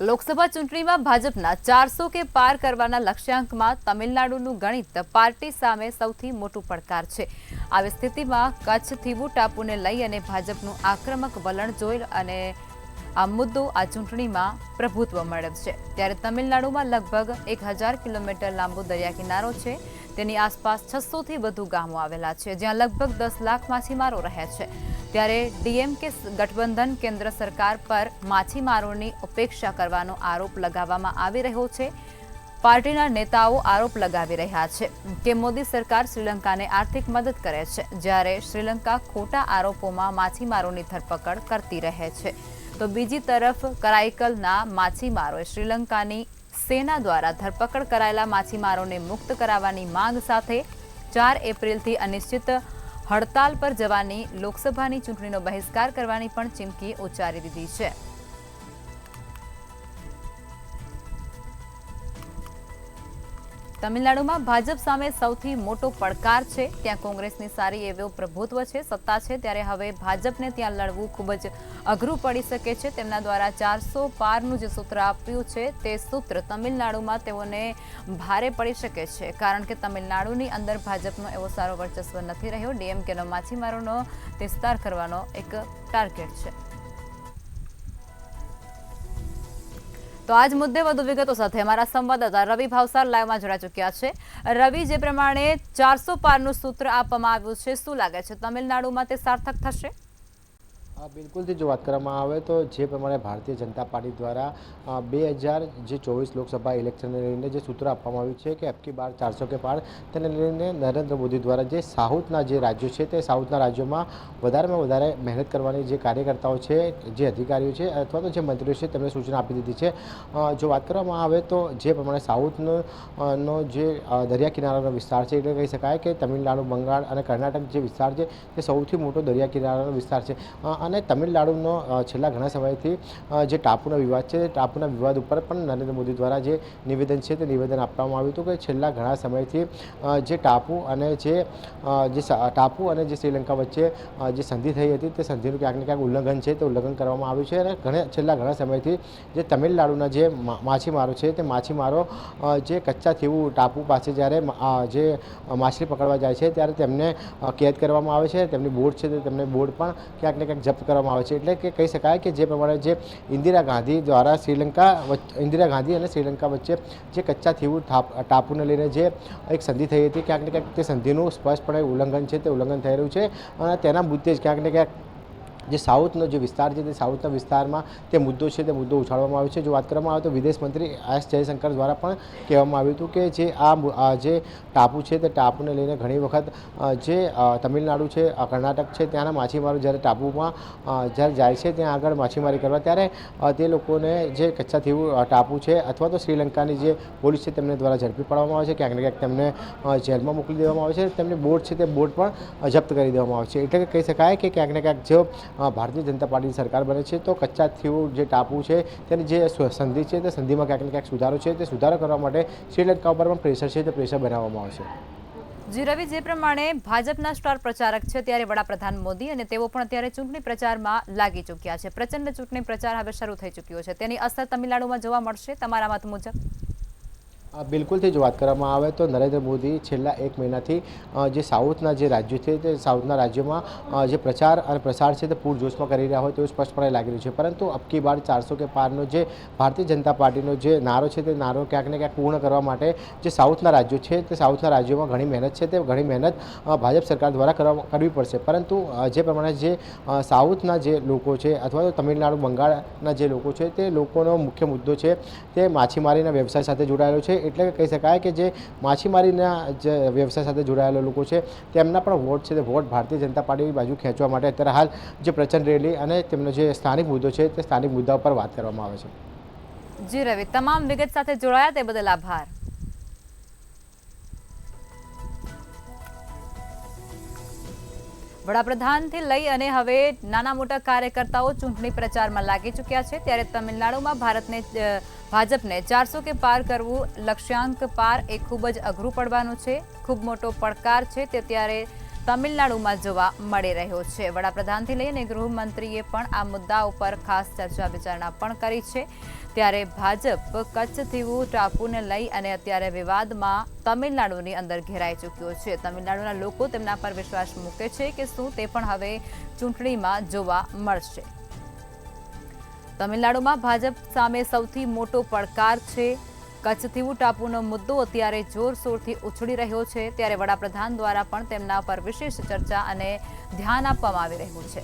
લોકસભા ચૂંટણીમાં ભાજપના 400 કે પાર કરવાના લક્ષ્યાંકમાં તમિલનાડુનું ગણિત પાર્ટી સામે સૌથી મોટું પડકાર છે। આવી સ્થિતિમાં કચ્છ થીવુ ટાપુને લઈ અને ભાજપનું આક્રમક વલણ જોઈ અને આ મુદ્દો આ ચૂંટણીમાં પ્રભુત્વ મેળવે છે। ત્યારે તમિલનાડુમાં લગભગ 1000 કિલોમીટર લાંબો દરિયા કિનારો છે। તેની આસપાસ 600 થી વધુ ગામો આવેલા છે, જ્યાં લગભગ 10 લાખ માછીમારો રહે છે। ત્યારે ડીએમકે ગઠબંધન કેન્દ્ર સરકાર પર માછીમારોની ઉપેક્ષા કરવાનો આરોપ લગાવવામાં આવી રહ્યો છે। પાર્ટીના નેતાઓ આરોપ લગાવી રહ્યા છે કે મોદી સરકાર શ્રીલંકાને આર્થિક મદદ કરે છે, જ્યારે શ્રીલંકા ખોટા આરોપોમાં માછીમારોની ધરપકડ કરતી રહે છે। તો બીજી તરફ કરાઈકલના માછીમારોએ શ્રીલંકાની સેના દ્વારા ધરપકડ કરાયેલા માછીમારોને મુક્ત કરાવવાની માંગ સાથે 4 એપ્રિલથી અનિશ્ચિત હડતાલ પર જવાની લોકસભાની ચૂંટણીનો બહિષ્કાર કરવાની પણ ચીમકી ઉચ્ચારી દીધી છે। તમિલનાડુમાં ભાજપ સામે સૌથી મોટો પડકાર છે। ત્યાં કોંગ્રેસની સારી એવો પ્રભુત્વ છે, સત્તા છે, ત્યારે હવે ભાજપને ત્યાં લડવું ખૂબ જ અઘરું પડી શકે છે। તેમના દ્વારા 400 પારનું જે સૂત્ર આપ્યું છે તે સૂત્ર તમિલનાડુમાં તેઓને ભારે પડી શકે છે, કારણ કે તમિલનાડુની અંદર ભાજપનો એવો સારો વર્ચસ્વ નથી રહ્યો। ડીએમકેનો માછીમારોનો વિસ્તાર કરવાનો એક ટાર્ગેટ છે। તો આજ મુદ્દે વધુ વિગતો સાથે અમારા સંવાદદાતા રવિ ભાવસાર લાઈવમાં જોડાઈ ચૂક્યા છે। રવિ, જે પ્રમાણે 400 પારનું સૂત્ર આપવામાં આવ્યું છે, શું લાગે છે તમિલનાડુમાં તે સાર્થક થશે? બિલકુલથી જો વાત કરવામાં આવે તો જે પ્રમાણે ભારતીય જનતા પાર્ટી દ્વારા 2024 લોકસભા ઇલેક્શનને લઈને જે સૂત્ર આપવામાં આવ્યું છે કે અબકી બાર 400 કે પાર, તેને લઈને નરેન્દ્ર મોદી દ્વારા જે સાઉથના જે રાજ્યો છે તે સાઉથના રાજ્યોમાં વધારેમાં વધારે મહેનત કરવાની જે કાર્યકર્તાઓ છે, જે અધિકારીઓ છે અથવા તો જે મંત્રીઓ છે તેમને સૂચના આપી દીધી છે। જો વાત કરવામાં આવે તો જે પ્રમાણે સાઉથનો જે દરિયા કિનારાનો વિસ્તાર છે, એટલે કહી શકાય કે તમિલનાડુ, બંગાળ અને કર્ણાટક જે વિસ્તાર છે તે સૌથી મોટો દરિયા કિનારાનો વિસ્તાર છે। અને તમિલનાડુનો છેલ્લા ઘણા સમયથી જે ટાપુનો વિવાદ છે, ટાપુના વિવાદ ઉપર પણ નરેન્દ્ર મોદી દ્વારા જે નિવેદન છે તે નિવેદન આપવામાં આવ્યું હતું કે છેલ્લા ઘણા સમયથી જે ટાપુ અને જે શ્રીલંકા વચ્ચે જે સંધિ થઈ હતી તે સંધિનું ક્યાંક ને ક્યાંક ઉલ્લંઘન છે તે ઉલ્લંઘન કરવામાં આવ્યું છે। અને છેલ્લા ઘણા સમયથી જે તમિલનાડુના જે માછીમારો છે તે માછીમારો જે કચ્છા થીવુ ટાપુ પાસે જ્યારે જે માછલી પકડવા જાય છે ત્યારે તેમને કેદ કરવામાં આવે છે। તેમની બોટ છે તે તેમને બોટ પણ ક્યાંક ને ક્યાંક જપ્ત કરવામાં આવે છે। એટલે કે કહી શકાય કે જે પ્રમાણે જે ઇન્દિરા ગાંધી દ્વારા ઇન્દિરા ગાંધી અને શ્રીલંકા વચ્ચે જે કચ્છા થીવુ ટાપુને લઈને જે એક સંધિ થઈ હતી, ક્યાંક ને ક્યાંક તે સંધિનું સ્પષ્ટપણે ઉલ્લંઘન છે તે ઉલ્લંઘન થઈ રહ્યું છે। અને તેના મુદ્દે જ ક્યાંક ને ક્યાંક જે સાઉથનો જે વિસ્તાર છે તે સાઉથના વિસ્તારમાં તે મુદ્દો છે તે મુદ્દો ઉછાળવામાં આવ્યો છે। જો વાત કરવામાં આવે તો વિદેશ મંત્રી એસ જયશંકર દ્વારા પણ કહેવામાં આવ્યું હતું કે જે ટાપુ છે તે ટાપુને લઈને ઘણી વખત જે તમિલનાડુ છે, કર્ણાટક છે, ત્યાંના માછીમારો જ્યારે ટાપુમાં જ્યારે જાય છે ત્યાં આગળ માછીમારી કરવા, ત્યારે તે લોકોને જે કચ્છા થીવુ ટાપુ છે અથવા તો શ્રીલંકાની જે પોલીસ છે તેમને દ્વારા ઝડપી પાડવામાં આવે છે, ક્યાંક ને ક્યાંક તેમને જેલમાં મોકલી દેવામાં આવે છે। તેમની બોટ છે તે બોટ પણ જપ્ત કરી દેવામાં આવે છે। એટલે કે કહી શકાય કે ક્યાંક ને ક્યાંક જો ભારતીય જનતા પાર્ટીની સરકાર બને છે તો કચ્છા થીવુ જે ટાપુ છે તેની જે સંધિ છે તે સંધિમાં ક્યાંક ને ક્યાંક સુધારો છે તે સુધારો કરવા માટે શ્રીલંકા ઉપર પણ પ્રેશર છે તે પ્રેશર બનાવવામાં આવશે। જી રવિ, જે પ્રમાણે ભાજપના સ્ટાર પ્રચારક છે ત્યારે વડાપ્રધાન મોદી અને તેઓ પણ અત્યારે ચૂંટણી પ્રચારમાં લાગી ચૂક્યા છે। પ્રચંડ ચૂંટણી પ્રચાર હવે શરૂ થઈ ચૂક્યો છે, તેની અસર તમિલનાડુમાં જોવા મળશે તમારા મત મુજબ? બિલકુલથી જો વાત કરવામાં આવે તો નરેન્દ્ર મોદી છેલ્લા 1 મહિનાથી જે સાઉથના જે રાજ્યો છે તે સાઉથના રાજ્યોમાં જે પ્રચાર અને પ્રસાર છે તે પૂરજોશમાં કરી રહ્યા હોય તેવું સ્પષ્ટપણે લાગી રહ્યું છે। પરંતુ અબકી બાર 400 કે પારનો જે ભારતીય જનતા પાર્ટીનો જે નારો છે તે નારો ક્યાંક ને ક્યાંક પૂર્ણ કરવા માટે જે સાઉથના રાજ્યો છે તે સાઉથના રાજ્યોમાં ઘણી મહેનત છે તે ઘણી મહેનત ભાજપ સરકાર દ્વારા કરવી પડશે। પરંતુ જે પ્રમાણે જે સાઉથના જે લોકો છે અથવા તો તમિલનાડુ, બંગાળના જે લોકો છે તે લોકોનો મુખ્ય મુદ્દો છે તે માછીમારીના વ્યવસાય સાથે જોડાયેલો છે। એટલે કહી શકાય કે જે માછીમારીના જે વ્યવસાય સાથે જોડાયેલા લોકો છે તેમના પણ વોટ છે તે વોટ ભારતીય જનતા પાર્ટીની બાજુ ખેંચવા માટે અત્યારે હાલ જે પ્રચંડ રેલી અને તેમનો જે સ્થાનિક મુદ્દો છે તે સ્થાનિક મુદ્દા ઉપર વાત કરવામાં આવે છે। જી રવિ, તમામ વિગત સાથે જોડાયા તે બદલ આભાર। વડાપ્રધાનથી લઈ અને હવે નાના મોટા કાર્યકર્તાઓ ચૂંટણી પ્રચારમાં લાગી ચૂક્યા છે, ત્યારે તમિલનાડુમાં ભાજપને 400 કે પાર કરવું લક્ષ્યાંક પાર એ ખૂબ જ અઘરું પડવાનું છે, ખૂબ મોટો પડકાર છે। તે ત્યારે તમિલનાડુમાં જોવા મળી રહ્યો છે। વડાપ્રધાનથી લઈને ગૃહમંત્રીએ પણ આ મુદ્દા ઉપર ખાસ ચર્ચા વિચારણા પણ કરી છે। ત્યારે ભાજપ કચ્છ દીવ ટાપુને લઈ અને અત્યારે વિવાદમાં તમિલનાડુની અંદર ઘેરાઈ ચૂક્યો છે। તમિલનાડુના લોકો તેમના પર વિશ્વાસ મૂકે છે કે શું તે પણ હવે ચૂંટણીમાં જોવા મળશે। તમિલનાડુમાં ભાજપ સામે સૌથી મોટો પડકાર છે। કચ્છ દીવ ટાપુનો મુદ્દો અત્યારે જોરશોરથી ઉછળી રહ્યો છે। ત્યારે વડાપ્રધાન દ્વારા પણ તેમના પર વિશેષ ચર્ચા અને ધ્યાન આપવામાં આવી રહ્યું છે।